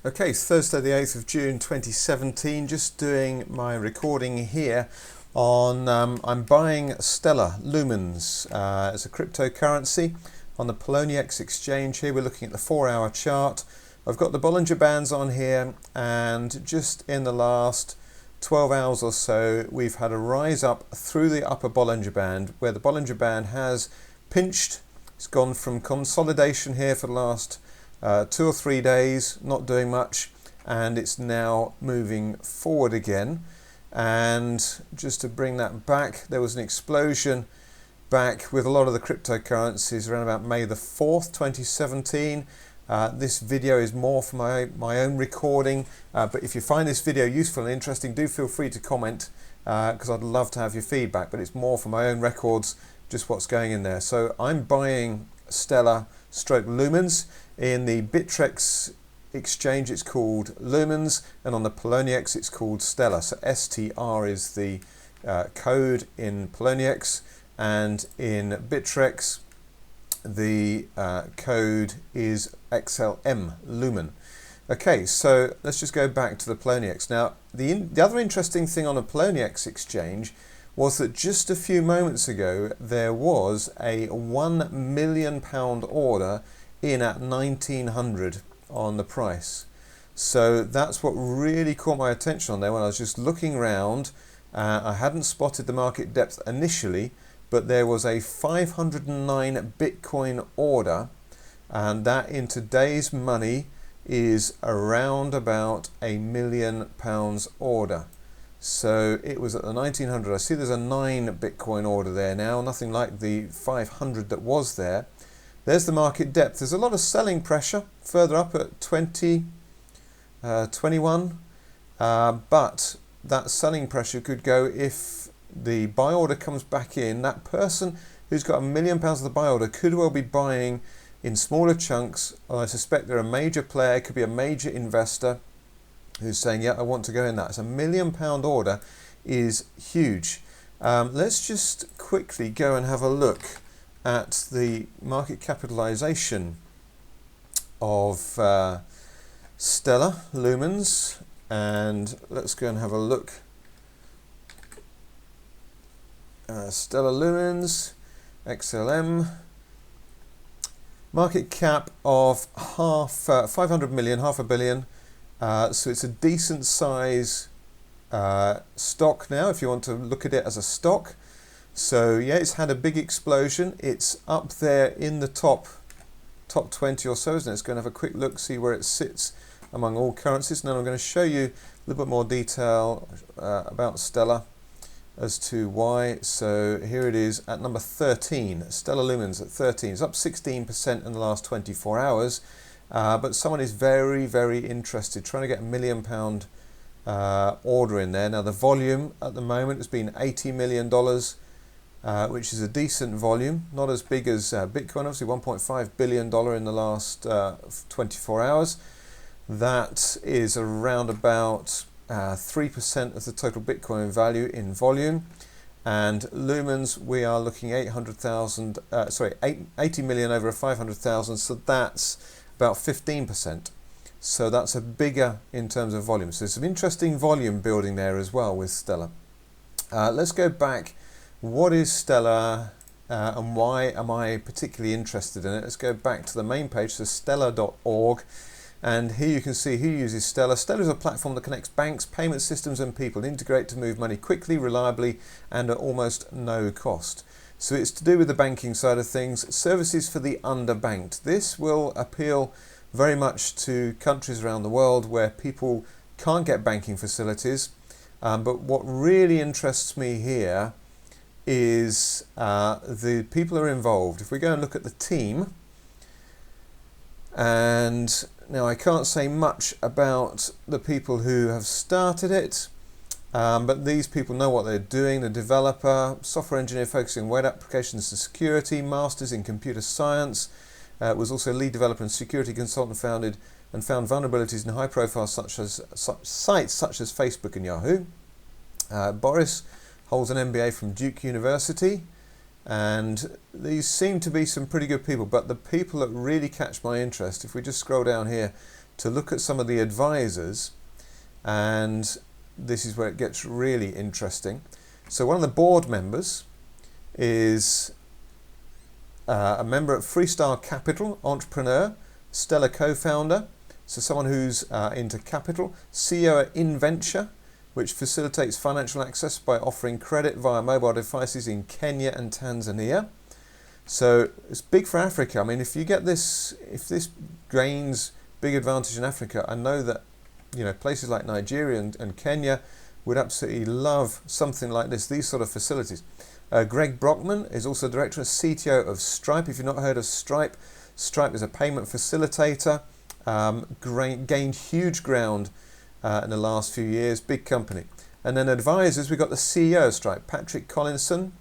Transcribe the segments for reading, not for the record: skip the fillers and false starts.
Okay, it's Thursday the 8th of June 2017, just doing my recording here on, I'm buying Stellar Lumens as a cryptocurrency on the Poloniex exchange here. We're looking at the 4-hour chart. I've got the Bollinger Bands on here, and just in the last 12 hours or so we've had a rise up through the upper Bollinger Band, where the Bollinger Band has pinched. It's gone from consolidation here for the last 2 or 3 days, not doing much, and it's now moving forward again. And just to bring that back, there was an explosion back with a lot of the cryptocurrencies around about May the 4th 2017. This video is more for my own recording, but if you find this video useful and interesting, do feel free to comment, because I'd love to have your feedback, but it's more for my own records, just what's going in there. So I'm buying Stellar Lumens. In the Bittrex exchange it's called Lumens, and on the Poloniex it's called Stellar. So STR is the code in Poloniex, and in Bittrex the code is XLM, Lumen. Okay, so let's just go back to the Poloniex. Now, the other interesting thing on a Poloniex exchange was that just a few moments ago there was a £1 million order in at 1900 on the price. So that's what really caught my attention on there when I was just looking around. I hadn't spotted the market depth initially, but there was a 509 Bitcoin order, and that in today's money is around about £1 million order. So it was at the 1900. I see there's a 9 Bitcoin order there now, nothing like the 500 that was there. There's the market depth. There's a lot of selling pressure further up at 20, 21, but that selling pressure could go if the buy order comes back in. That person who's got £1 million of the buy order could well be buying in smaller chunks. I suspect they're a major player, could be a major investor who's saying, yeah, I want to go in that. It's £1 million order is huge. Let's just quickly go and have a look at the market capitalization of Stellar Lumens, and let's go and have a look. Stellar Lumens, XLM, market cap of 500 million, half a billion. So it's a decent size stock now, if you want to look at it as a stock. So yeah, it's had a big explosion. It's up there in the top 20 or so, isn't it? Let's go and have a quick look, see where it sits among all currencies. And then I'm going to show you a little bit more detail about Stellar as to why. So here it is at number 13, Stellar Lumens at 13. It's up 16% in the last 24 hours. But someone is very, very interested, trying to get £1 million order in there. Now the volume at the moment has been $80 million, which is a decent volume, not as big as Bitcoin, obviously $1.5 billion in the last 24 hours. That is around about 3% of the total Bitcoin value in volume. And Lumens, we are looking 80 million over 500,000, so that's about 15%. So that's a bigger in terms of volume. So there's some interesting volume building there as well with Stellar. Let's go back. What is Stellar and why am I particularly interested in it? Let's go back to the main page, so stellar.org, and here you can see who uses Stellar. Stellar is a platform that connects banks, payment systems and people, integrate to move money quickly, reliably and at almost no cost. So it's to do with the banking side of things, services for the underbanked. This will appeal very much to countries around the world where people can't get banking facilities, but what really interests me here is the people who are involved. If we go and look at the team, and now I can't say much about the people who have started it, but these people know what they're doing. The developer, software engineer focusing on web applications and security, masters in computer science, was also lead developer and security consultant, found vulnerabilities in high profile sites such as Facebook and Yahoo. Boris holds an MBA from Duke University, and these seem to be some pretty good people, but the people that really catch my interest, if we just scroll down here to look at some of the advisors, and this is where it gets really interesting. So one of the board members is a member at Freestyle Capital, entrepreneur, Stellar co-founder, so someone who's into capital, CEO at InVenture, which facilitates financial access by offering credit via mobile devices in Kenya and Tanzania. So it's big for Africa. I mean, if this gains big advantage in Africa, I know that places like Nigeria and Kenya would absolutely love something like this, these sort of facilities. Greg Brockman is also director and CTO of Stripe. If you've not heard of Stripe, Stripe is a payment facilitator, gained huge ground in the last few years, big company. And then advisors, we've got the CEO of Stripe, Patrick Collinson.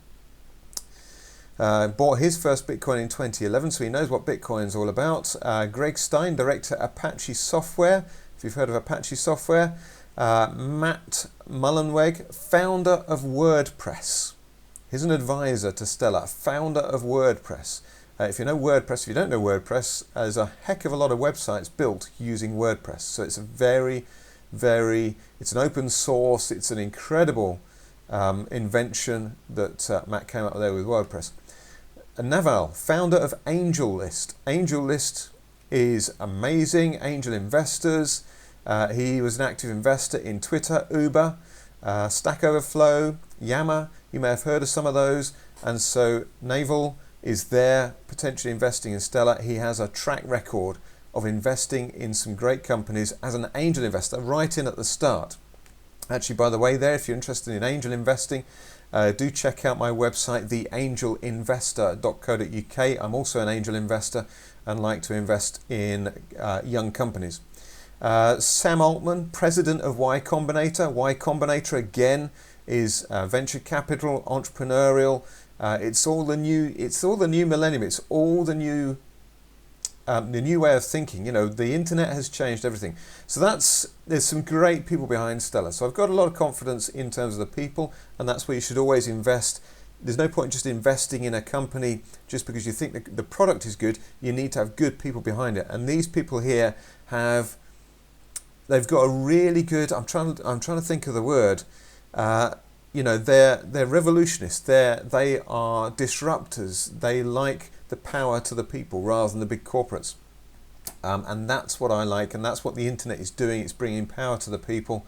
Bought his first Bitcoin in 2011, so he knows what Bitcoin's all about. Greg Stein, director Apache Software, if you've heard of Apache Software. Matt Mullenweg, founder of WordPress. He's an advisor to Stellar, founder of WordPress. If you know WordPress, if you don't know WordPress, there's a heck of a lot of websites built using WordPress. So it's a it's an open source, it's an incredible invention that Matt came up with there with WordPress. Naval, founder of AngelList. AngelList is amazing. Angel investors. He was an active investor in Twitter, Uber, Stack Overflow, Yammer. You may have heard of some of those. And so Naval is there potentially investing in Stellar. He has a track record of investing in some great companies as an angel investor right in at the start. Actually, by the way, there, if you're interested in angel investing, do check out my website, theangelinvestor.co.uk. I'm also an angel investor and like to invest in young companies. Sam Altman, president of Y Combinator. Y Combinator again is venture capital, entrepreneurial. It's all the new millennium. It's all the new way of thinking. The internet has changed everything. So there's some great people behind Stellar. So I've got a lot of confidence in terms of the people, and that's where you should always invest. There's no point just investing in a company just because you think the product is good. You need to have good people behind it, and these people here they've got a really good. I'm trying to think of the word. They're revolutionists. They are disruptors. They like the power to the people rather than the big corporates. And that's what I like, and that's what the internet is doing. It's bringing power to the people.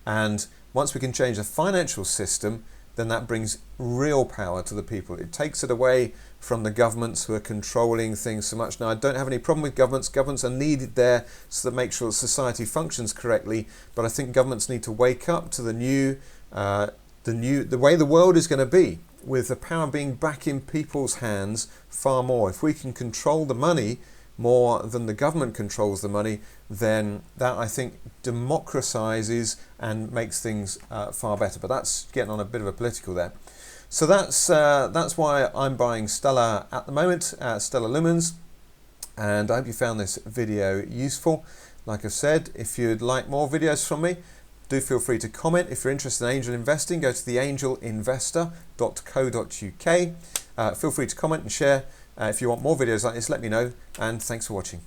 And once we can change the financial system, then that brings real power to the people. It takes it away from the governments who are controlling things so much. Now, I don't have any problem with governments. Governments are needed there so that make sure that society functions correctly. But I think governments need to wake up to the way the world is going to be, with the power being back in people's hands far more. If we can control the money more than the government controls the money, then that, I think, democratizes and makes things far better. But that's getting on a bit of a political there. So that's why I'm buying Stellar at the moment, Stellar Lumens. And I hope you found this video useful. Like I've said, if you'd like more videos from me, do feel free to comment. If you're interested in angel investing, go to theangelinvestor.co.uk. Feel free to comment and share. If you want more videos like this, let me know. And thanks for watching.